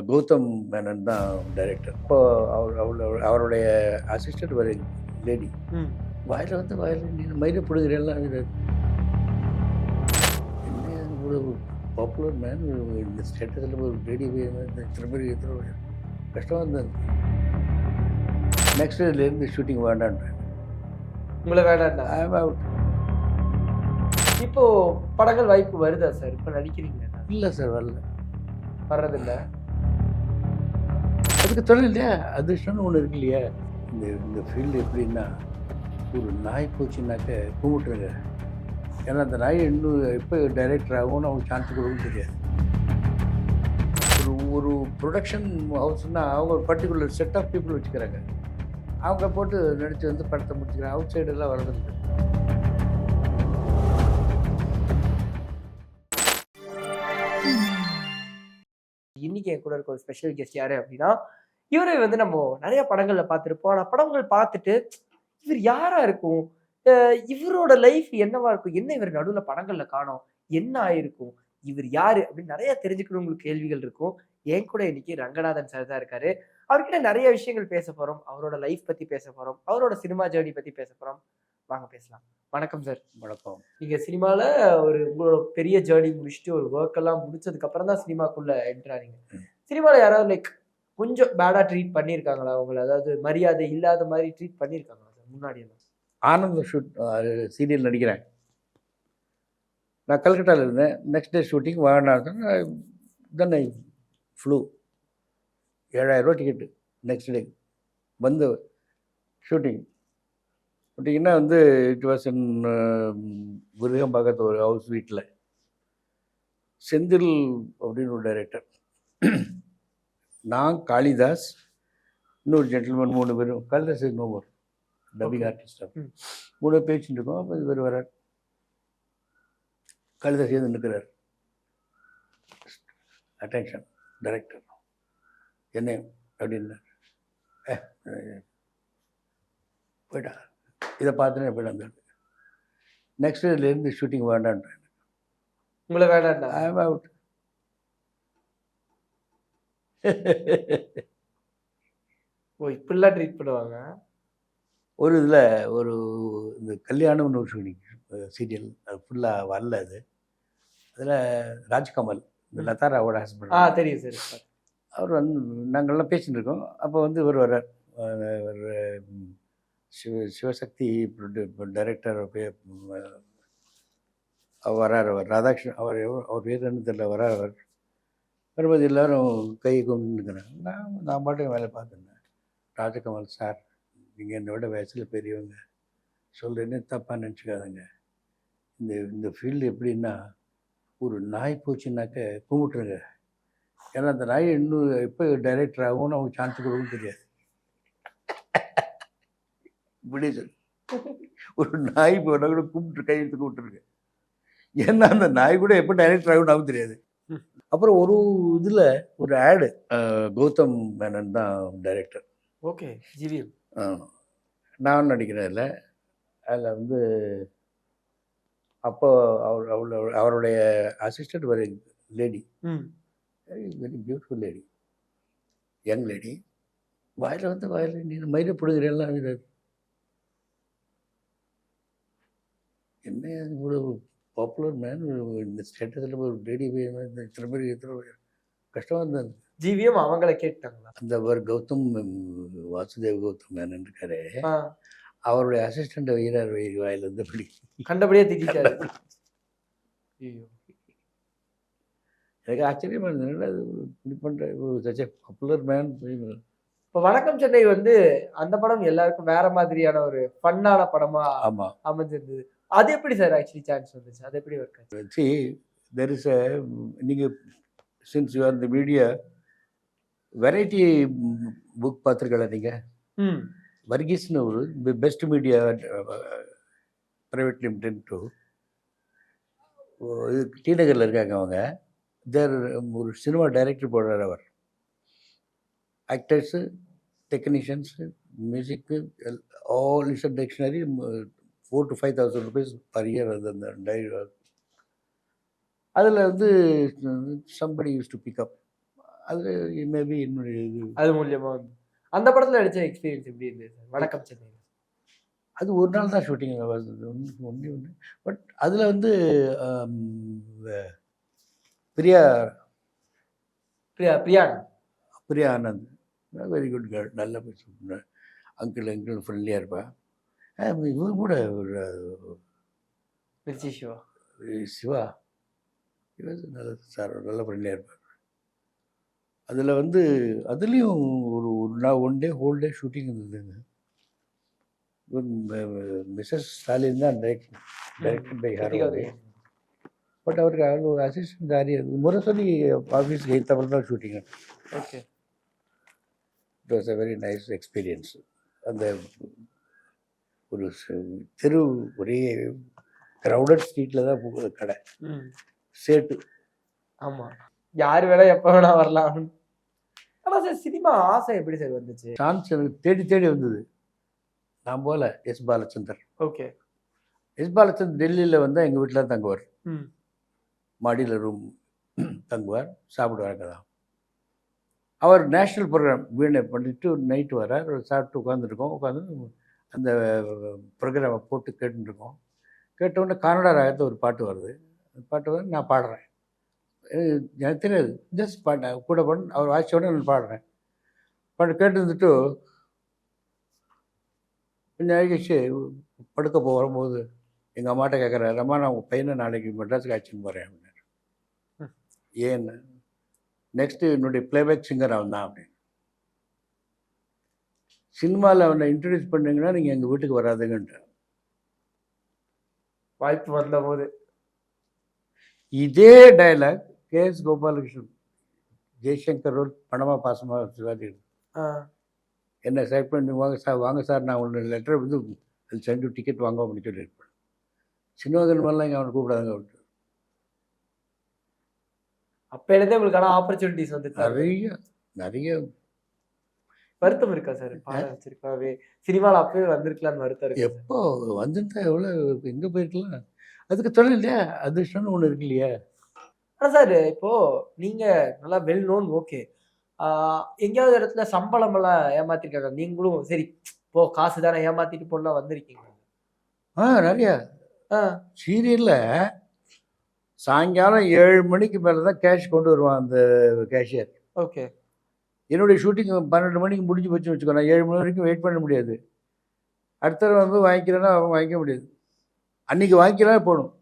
கௌதம் மேனன் தான் டைரக்டர். இப்போ அவருடைய அசிஸ்டன்ட் ஒரு லேடி வாயில் வந்து வாயில் நீ மயிரை பிடுங்குறேன்லாம் என்ன இவ்வளோ பாப்புலர் மேன் இந்த ஸ்டேட்டஸில் ஒரு லேடி இத்தனை பேர் எத்தனை கஷ்டமாக இருந்தது. நெக்ஸ்ட் டேலேருந்து ஷூட்டிங் வேண்டான்றேன். உங்களை வேண்டாம். I am out. இப்போ படங்கள் வாய்ப்பு வருதா சார்? இப்போ நடிக்கிறீங்க? இல்லை சார், வரல, வர்றதில்ல. அதுக்கு தொழில் இல்லையா, அதிர்ஷ்டம்னு ஒன்று இருக்கு இல்லையா. இந்த ஃபீல்டு எப்படின்னா, ஒரு நாய் போச்சுன்னாக்க கும்பிட்டுருங்க. ஏன்னா அந்த நாய் இன்னும் எப்போ டைரக்டர் ஆகும்னு அவங்க சான்ஸ் கொடுக்கும் தெரியாது. ஒரு ப்ரொடக்ஷன் ஹவுஸ்னால் அவங்க ஒரு பர்டிகுலர் செட் ஆஃப் பீப்புள் வச்சுக்கிறாங்க. அவங்க போட்டு நடித்து வந்து படத்தை முடிச்சுக்கிறாங்க. அவுட் சைடெல்லாம் வரதில்லை. இன்னைக்கு என் கூட இருக்க ஒரு ஸ்பெஷல் கெஸ்ட் யாரு அப்படின்னா, இவரை வந்து நம்ம நிறைய படங்கள்ல பார்த்துருப்போம். ஆனா படங்கள் பார்த்துட்டு இவர் யாரா இருக்கும், இவரோட லைஃப் என்னவா இருக்கும், என்ன இவர் நடுவுல படங்கள்ல காணோம், என்ன ஆயிருக்கும், இவர் யாரு அப்படின்னு நிறைய தெரிஞ்சுக்கணும் உங்களுக்கு கேள்விகள் இருக்கும். என் கூட இன்னைக்கு ரங்கநாதன் சார் தான் இருக்காரு. அவர்கிட்ட நிறைய விஷயங்கள் பேச போறோம். அவரோட லைஃப் பத்தி பேச போறோம். அவரோட சினிமா ஜேர்னி பத்தி பேச போறோம். வாங்க பேசலாம். வணக்கம் சார். வணக்கம். நீங்க சினிமால உங்களோட பெரிய ஜேர்னி முடிச்சுட்டு ஒரு ஒர்க் எல்லாம் முடிச்சதுக்கு அப்புறம் தான் சினிமாக்குள்ள என்டர் ஆனீங்க. சினிமால யாராவது லைக் கொஞ்சம் பேடா ட்ரீட் பண்ணியிருக்காங்களா உங்களை? அதாவது மரியாதை இல்லாத மாதிரி ட்ரீட் பண்ணியிருக்காங்களா சார் முன்னாடி எல்லாம்? ஆனந்த ஷூட் சீரியல் நடிக்கிறேன். நான் கல்கட்டாவில் இருந்தேன். நெக்ஸ்ட் டே ஷூட்டிங் வாங்கினாங்க. தென் ஐ ஃப்ளூ. 7,000 ரூபா டிக்கெட்டு. நெக்ஸ்ட் டே வந்து ஷூட்டிங்னா வந்து இட் வாஸ் இன் விருகம்பாக்கத்து ஒரு ஹவுஸ் வீட்டில். செந்தில் அப்படின்னு ஒரு டைரக்டர், நான் காளிதாஸ், இன்னொரு ஜென்டில்மேன், 3 பேரும். Kalidas is no more, dubbing ஆர்டிஸ்டாக 3 பேச்சுட்டு இருக்கோம். அப்போ இவர் வரார். காளிதாஸ் ஏது நிற்கிறார். அட்டென்ஷன் டைரக்டர் என்ன அப்படின்னு போயிட்டா. இதை பார்த்துனே போயிட்டு வந்தார். நெக்ஸ்ட் டேலேருந்து ஷூட்டிங் வேண்டான்றேன். உங்களை வேண்டாம். I am out. ஓ, இப்படிலாம் ட்ரீட் பண்ணுவாங்க. ஒரு இதில் ஒரு இந்த கல்யாணம்னு ஒரு ஷூட்டிங் சீரியல், அது ஃபுல்லாக வரல. அது அதில் ராஜ்கமல், இந்த லதாராவோட ஹஸ்பண்ட். தெரியும் சார். அவர் வந்து நாங்கள்லாம் பேசிகிட்டு இருக்கோம். அப்போ வந்து இவர் வர்றார். ஒரு சிவசக்தி டைரக்டர் அவர் வரார். அவர் ராதாகிருஷ்ணன், அவர் பேர் என்ன தெரியல. வரார். அவர் வரும்போது எல்லோரும் கை கொண்டு நிற்கிறாங்க. நான் பாட்டுக்கு வேலை பார்த்துருந்தேன். ராஜகமல் சார், நீங்கள் என்னை விட வயசில் பெரியவங்க, சொல்கிறேன்னு தப்பாக நினச்சிக்காதுங்க. இந்த ஃபீல்டு எப்படின்னா, ஒரு நாய் போச்சுன்னாக்க கும்பிட்டுருங்க. ஏன்னா அந்த நாய் இன்னும் எப்போ டைரக்டர் ஆகும்னு அவங்க சான்ஸ் கொடுக்கும் தெரியாது. இப்படி சொல்லி ஒரு நாய் போனால் கூட கும்பிட்டு கையெழுத்து கும்பிட்டுருங்க. ஏன்னா அந்த நாய் கூட எப்போ டைரக்டர் ஆகும்னு ஆகும் தெரியாது. அப்புறம் ஒரு இதில் ஒரு ஆடு, கௌதம் மேனன் தான் டைரக்டர். Okay, GVM. நான் நடிக்கிறேன் இல்லை. அதில் வந்து அப்போ அவருடைய அசிஸ்டன்ட் ஒரு lady, very beautiful lady, young lady. வாயில் வந்து வாயில் நீ மயிரை பிடுங்குறேன்லாம் என்ன இவ்வளோ பாப்புலர் மேன் இந்த ஸ்டேட்டஸில் ஒரு லேடி இத்தனை பேர் எத்தனை கஷ்டமாக இருந்தது. ஜிவிஎம் அவங்கள கேட்டாங்களா? அந்த ஒரு கௌதம் வாசுதேவ் கௌதம் மேனன் இருக்காரு, அவருடைய அசிஸ்டண்ட் வீரர் வாயில் வந்து அப்படி கண்டபடியே திட்டாரு. எனக்கு ஆச்சரியமாக இருந்தது. இப்படி பண்ணுற சச் எ பாப்புலர் மேன். இப்போ வணக்கம் சென்னை வந்து அந்த படம் எல்லாருக்கும் வேற மாதிரியான ஒரு ஃபன்னான படமா அமைஞ்சிருந்தது. அது எப்படி சார் ஆக்சுவலி சான்ஸ் வந்துச்சு? அது எப்படி ஒர்க் ஆச்சு? சி தெர் இஸ் எ, நீங்கள் since you are the media, variety book பார்த்துருக்கல நீங்கள்? வர்கீஸ்னு ஒரு பெஸ்ட் மீடியா ப்ரைவேட் லிமிடெட் டு டி நகரில் இருக்காங்க. அவங்க ஒரு சினிமா டைரக்டர் போடுறார். அவர் actors, technicians, music, all is a dictionary. 4,000 to 5,000 rupees per year. அந்த டைரி அதில் வந்து சம்படி யூஸ் டு பிக்அப். அது மேபி என்னுடைய இது அது மூலியமா வந்து அந்த படத்துல நடிச்ச எக்ஸ்பீரியன்ஸ் எப்படி இருந்தது சார்? வணக்கம் சென்னை. அது ஒரு நாள் தான் ஷூட்டிங் வந்தது ஒன்று. பட் அதில் வந்து ஆம், வ- Priya Priya Priya Anand very good girl, நல்ல அங்கிள் ஃப்ரெண்ட்லியாக இருப்பேன். இவர் கூட ஒரு மிர்ச்சி சிவா. சிவா இவர் நல்ல சார் நல்ல ஃப்ரெண்ட்லியாக இருப்பார். அதில் வந்து அதுலேயும் ஒரு ஒரு நாள் ஒன் டே ஷூட்டிங் இருந்ததுங்க. மிஸ்ஸஸ் ஸ்டாலின் தான் டைரக்டட் பை கிருத்திகா ஹாரோ. பட் அவருக்கு அவ்வளோ அசிஸ்டன்ட் யார் முரசொலி ஆஃபீஸ்க்கு ஏற்றப்பறம் தான் shooting. Okay. It was a very nice experience. அந்த ஒரு தெரு ஒரே க்ரௌடட் ஸ்ட்ரீட்டில் தான் போகுது கடை சேட்டு. ஆமாம், யார் வேணா எப்போ வேணா வரலாம். ஆனால் சார் சினிமா ஆசை எப்படி சார் வந்துச்சு? சான்ஸ் எனக்கு தேடி தேடி வந்தது. நான் போல S Balachander. Okay. S Balachander டெல்லியில் வந்தால் எங்கள் வீட்டில் தான் தங்குவார். ம். மாடியில் ரூம் தங்குவார், சாப்பிடுவார். அங்கே தான் அவர் நேஷ்னல் ப்ரோக்ராம் வீணை பண்ணிட்டு நைட்டு வரார். சாப்பிட்டு உட்காந்துருக்கோம். உட்காந்து அந்த ப்ரோக்ராமை போட்டு கேட்டுருக்கோம். கேட்டவுடனே கன்னடா ராகத்தில் ஒரு பாட்டு வருது. அந்த பாட்டு வந்து நான் பாடுறேன். எனக்கு தெரியாது, ஜஸ்ட் பாட்டேன் கூட பண்ண அவர் வாட்சோட நான் பாடுறேன். பாட்டு கேட்டு இருந்துட்டு கொஞ்சம் அழிச்சு படுக்க வரும்போது எங்கள் அம்மாட்ட கேட்குறேன், அம்மா நான் உங்கள் பையனை நாளைக்கு மெட்ராஸுக்கு ஆச்சுன்னு போகிறேன் அப்படின்னாரு. ஏன்னு, நெக்ஸ்ட்டு என்னுடைய பிளேபேக் சிங்கர் அவன் தான் அப்படின்னு. சினிமாவில் அவனை இன்ட்ரடியூஸ் பண்ணீங்கன்னா நீங்கள் எங்கள் வீட்டுக்கு வராதுங்கன்ட்டு. வாய்ப்பு வந்த போது இதே dialogue K S Gopalakrishnan Jaishankar role பணமா பாசமாக சிவாஜி என்ன செலக்ட் பண்ணி வாங்க சார் நான் ஒன்று லெட்டர் வந்து அது சென்டு டிக்கெட் வாங்க அப்படின்னு சொல்லியிருப்பேன். சின்னவதன் மாதிரிலாம் இங்கே அவனை கூப்பிடாங்க அவனுக்கு. அப்போலேருந்தே உங்களுக்கான ஆப்பர்ச்சுனிட்டிஸ் வந்து நிறைய வருத்தம் இருக்கா சார்? பாட வச்சிருக்காவே சினிமாவில் அப்பவே வந்திருக்கலான்னு வருத்தம் இருக்கு. எப்போ வந்துருந்தா எவ்வளோ எங்கே போயிருக்கலாம். அதுக்கு தொழில் இல்லையா, அதிர்ஷ்டம்னு ஒன்று இருக்கு இல்லையா. ஆனால் சார் இப்போ நீங்கள் நல்லா வெல் நோன், ஓகே, எங்கேயாவது இடத்துல சம்பளம் எல்லாம் ஏமாத்திருக்காங்க, நீங்களும் சரி இப்போ காசு தானே ஏமாத்திட்டு போடலாம் வந்திருக்கீங்க? நிறையா சீரியலில் சாயங்காலம் 7 மணிக்கு மேலே தான் கேஷ் கொண்டு வருவான் அந்த கேஷியர். ஓகே. என்னுடைய ஷூட்டிங் 12 மணிக்கு முடிஞ்சு போச்சுன்னு வச்சுக்கோ, நான் 7 மணி வரைக்கும் வெயிட் பண்ண முடியாது. அடுத்த தடவை வந்து வாங்கிக்கிறேன்னா அவன் வாங்கிக்க முடியாது. அன்றைக்கி வாங்கிக்கலாம் போகணும்.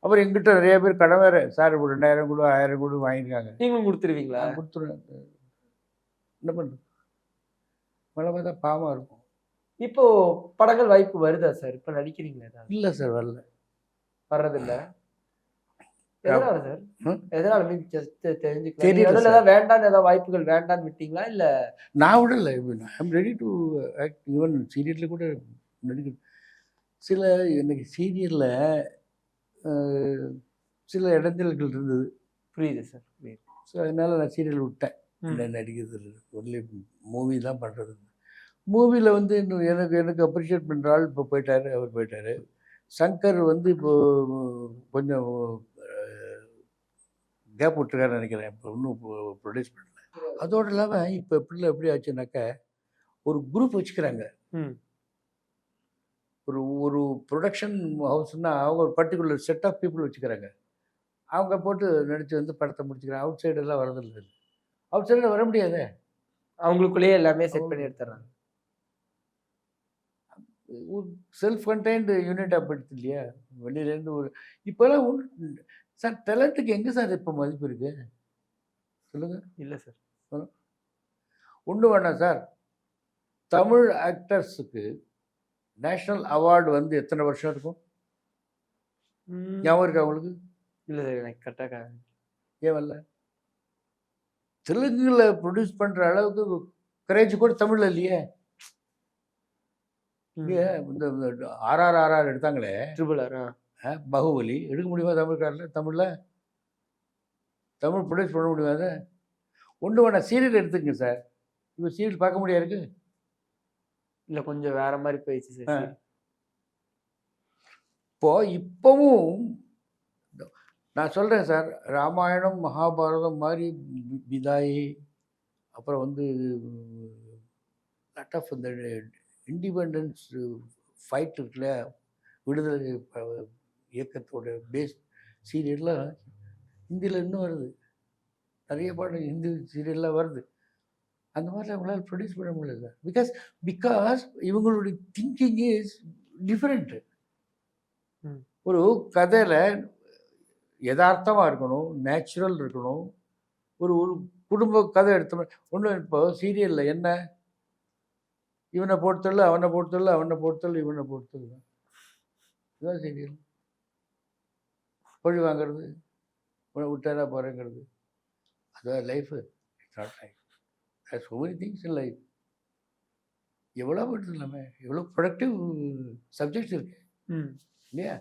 அப்புறம் எங்கிட்ட நிறைய பேர் கடன் வேறு, சார் ஒரு 2000 கூட 1000 கூட வாங்கியிருக்காங்க. நீங்களும் கொடுத்துருவீங்களா? கொடுத்துருவேன். என்ன பண்ணுறது, மழை பார்த்தா பாவமாக இருக்கும். இப்போ படங்கள் வாய்ப்பு வருதா சார்? இப்போ நடிக்கிறீங்களா? இல்லை சார், வரல, வர்றதில்லை. எதனால சார்? எதனால தெரிஞ்சுக்கலாம். தெரியல. ஏதாவது வேண்டான்னு ஏதாவது வாய்ப்புகள் வேண்டான்னு விட்டீங்களா? இல்லை நான் விடலை. I'm ready to act. Even சீரியலில் கூட நடிக்க சில எனக்கு சீரியலில் சில இடைஞ்சல்கள் இருந்தது. புரியுது சார், புரியுது. ஸோ அதனால் நான் சீரியல் விட்டேன். இல்லை நடிக்கிறது ஒன்லி மூவி தான் பண்ணுறது. மூவியில் வந்து இன்னும் எனக்கு அப்ரிஷியேட் பண்ணுற ஆள் இப்போ போயிட்டார், அவர் போயிட்டார். சங்கர் வந்து இப்போது கொஞ்சம் கேப் விட்டுருக்காருன்னு நினைக்கிறேன். இப்போ இன்னும் ப்ரொடியூஸ் பண்ணல. அதோடு இல்லாமல் இப்போ எப்படி ஆச்சுனாக்கா ஒரு குரூப் வச்சுக்கிறாங்க. ஒரு ஒரு ப்ரொடக்ஷன் ஹவுஸ்னால் அவங்க ஒரு பர்டிகுலர் செட் ஆஃப் பீப்புள் வச்சுக்கிறாங்க. அவங்க போட்டு நடித்து வந்து படத்தை முடிச்சுக்கிறாங்க. அவுட் சைடெல்லாம் வரதில்லை. அவுட் சைடில் வர முடியாதே, அவங்களுக்குள்ளேயே எல்லாமே செட் பண்ணி எடுத்துறாங்க. ஒரு செல்ஃப் கண்டெய்ன்டு யூனிட்டாக படுத்து இல்லையா, வெளியிலேருந்து ஒரு இப்போல்லாம் சார் டேலண்ட்டுக்கு எங்கே சார் இப்போ மதிப்பு இருக்குது சொல்லுங்கள்? இல்லை சார், ஒன்று வேணாம் சார். தமிழ் ஆக்டர்ஸுக்கு நேஷ்னல் அவார்டு வந்து எத்தனை வருஷம் இருக்கும் ஞாபகம் இருக்கா உங்களுக்கு? இல்லை சார், எனக்கு கரெக்டாக ஏன் வரல? தெலுங்குல ப்ரொடியூஸ் பண்ணுற அளவுக்கு கரேஜ் கூட தமிழில் இல்லையே. இல்லையே, இந்த RRR எடுத்தாங்களே, பாகுபலி எடுக்க முடியுமா தமிழ்காரில்? தமிழ் ப்ரொடியூஸ் பண்ண முடியுமா? அதை ஒன்று வேணா சீரியல் எடுத்துங்க சார். இப்போ சீரியல் பார்க்க முடியாது இருக்கு. இல்லை, கொஞ்சம் வேற மாதிரி போயிடுச்சு சார். இப்போவும் நான் சொல்கிறேன் சார், ராமாயணம் மகாபாரதம் மாதிரி விதாயி, அப்புறம் வந்து லாட் ஆஃப் இந்த இண்டிபெண்டன்ஸ் ஃபைட் இருக்குல்ல, விடுதலை இயக்கத்தோட பேஸ் சீரியல்லாம் ஹிந்தியில் இன்னும் வருது. நிறைய பாடம் ஹிந்தி சீரியல்லாம் வருது. அந்த மாதிரி அவங்களால ப்ரொடியூஸ் பண்ண முடியல சார். பிகாஸ் இவங்களுடைய திங்கிங் இஸ் டிஃப்ரெண்ட்டு. ஒரு கதையில் யதார்த்தமாக இருக்கணும், நேச்சுரல் இருக்கணும். ஒரு ஒரு குடும்ப கதை எடுத்தோம்னா ஒன்றும் இப்போ சீரியலில் என்ன, இவனை பொறுத்தல, அவனை பொறுத்தல, அவனை பொறுத்தல, இவனை பொறுத்தல் தான். இதுதான் சீரியல். பழி வாங்கிறது, உன்னை விட்டாரா போகிறேங்கிறது, அதுதான் life. It's not life. There so many things in life. எவ்வளோ வருது இல்லாமல் எவ்வளோ ப்ரொடக்டிவ் சப்ஜெக்ட்ஸ் இருக்கு இல்லையா?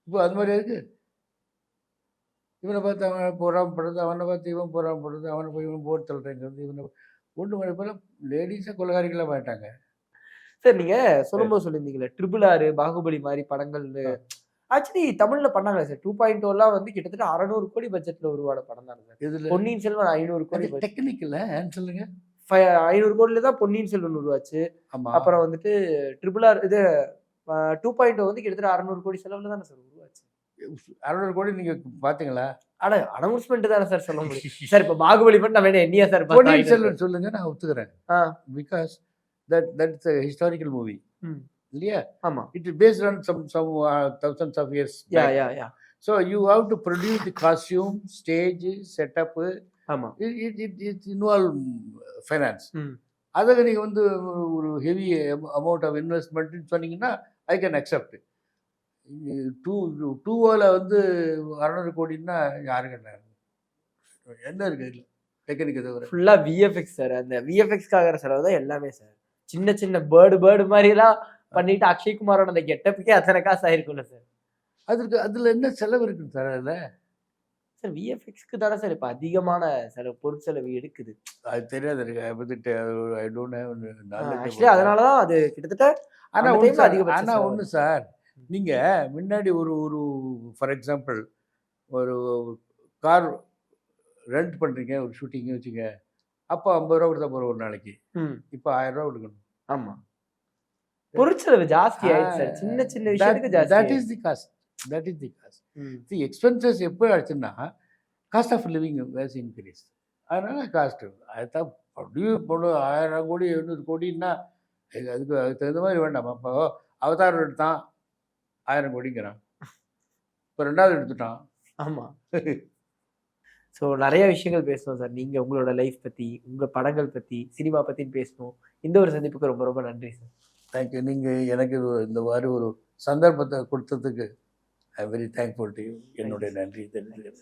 இப்போ அது மாதிரி இருக்கு. இவனை பார்த்து அவன் பொறாமப்படுறது, அவனை பார்த்து இவன் பொறாமப்படுறது, அவனை போய் இவன் போட்டு தள்ளுறேங்கிறது, இவனை ஒன்று மணி போல லேடிஸை கொலகாரிகளாக மாட்டாங்க. சார் நீங்க சொல்லும்போது சொல்லியிருந்தீங்களே ட்ரிபிள் ஆர், பாகுபலி மாதிரி படங்கள் ஆக்சுவலி தமிழ்ல பண்ணாங்க சார். 2.0 வந்து கிட்டத்தட்ட 600 கோடி பட்ஜெட்ல உருவான படம் தான் சார். இதில் பொன்னியின் செல்வன் 500 கோடி டெக்னிக்கல் சொல்லுங்க. 500 கோடியில தான் பொன்னியின் செல்வன் உருவாச்சு. ஆமாம். அப்புறம் வந்துட்டு ட்ரிபிள் ஆர் இது 2.0 வந்து கிட்டத்தட்ட 600 கோடி செலவுல தானே சார் உருவாச்சு. 600 கோடி நீங்கள் பார்த்தீங்களா? ஆனா அனௌன்ஸ்மெண்ட் தானே சார் சொல்ல முடியும். சார் இப்போ பாகுபலி பண்ண நம்ம என்னையா சார் பொன்னியின் செல்வன் சொல்லுங்க, நான் ஒத்துக்கிறேன். Because that's a historical movie இல்லையா? ஆமா. It is based on some thousands of years back. Yeah. So you have to produce the costume, stage, setup. ஆமா. It involve finance. அதுக்கு நீங்கள் வந்து ஒரு ஹெவி அமௌண்ட் ஆஃப் இன்வெஸ்ட்மெண்ட்னு சொன்னீங்கன்னா ஐ கேன் அக்செப்ட். 2.0 வந்து 600 கோடின்னா யாருக்கு என்ன இருக்குது இல்லை டெக்னிக்கை தவிர? ஃபுல்லாக விஎஃப்எக்ஸ் சார். அந்த விஎஃப்எக்ஸ்க்காகிற செலவு தான் எல்லாமே சார். சின்ன சின்ன பேர்டு மாதிரிலாம் பண்ணிட்டு அக்ஷய்குமாரோட அந்த கெட்டப்புக்கே அத்தனை காசு ஆயிருக்கும்ல சார். அதில் என்ன செலவு இருக்குங்க சார்? அதில் சார் விஎஃப்எக்ஸ்க்கு தானே சார் இப்போ அதிகமான செலவு, பொருட்செலவு எடுக்குது. அது தெரியாது எனக்கு. அதை பற்றி I don't have knowledge. Actually அதனால தான் அது கிட்டத்தட்ட ஆனால் ஒன்று சார், நீங்கள் முன்னாடி ஒரு ஃபார் எக்ஸாம்பிள் ஒரு கார் ரெண்ட் பண்ணுறீங்க, ஒரு ஷூட்டிங்கு வச்சுங்க, அப்போ 50 ரூபா கொடுத்தா போகிற ஒரு நாளைக்கு. இப்போ 1000 ரூபா கொடுக்கணும். ஆமாம். பொருட்செலவு ஜாஸ்தி ஆயிடுச்சு சார். சின்ன சின்ன விஷயத்துக்கு ஜாஸ்தி. That is the cost. The expenses எப்போ ஆச்சுன்னா cost of living was increase. அதனால காஸ்ட் அதுதான் ப்ரொடியூஸ் பண்ண 1000 கோடி 700 கோடின்னா அதுக்கு தகுந்த மாதிரி வேண்டாம். அப்போ அவதாரம் எடுத்தான் 1000 கோடிங்கிறான், இப்போ 2வது எடுத்துட்டான். ஆமாம். ஸோ நிறைய விஷயங்கள் பேசணும் சார். நீங்கள் உங்களோட லைஃப் பற்றி, உங்கள் படங்கள் பற்றி, சினிமா பற்றின்னு பேசணும். இந்த ஒரு சந்திப்புக்கு ரொம்ப ரொம்ப நன்றி சார். தேங்க்யூ. நீங்கள் எனக்கு இந்த மாதிரி ஒரு சந்தர்ப்பத்தை கொடுத்ததுக்கு I am very thankful to you. என்னுடைய நன்றி தெரிஞ்சுக்கிறேன்.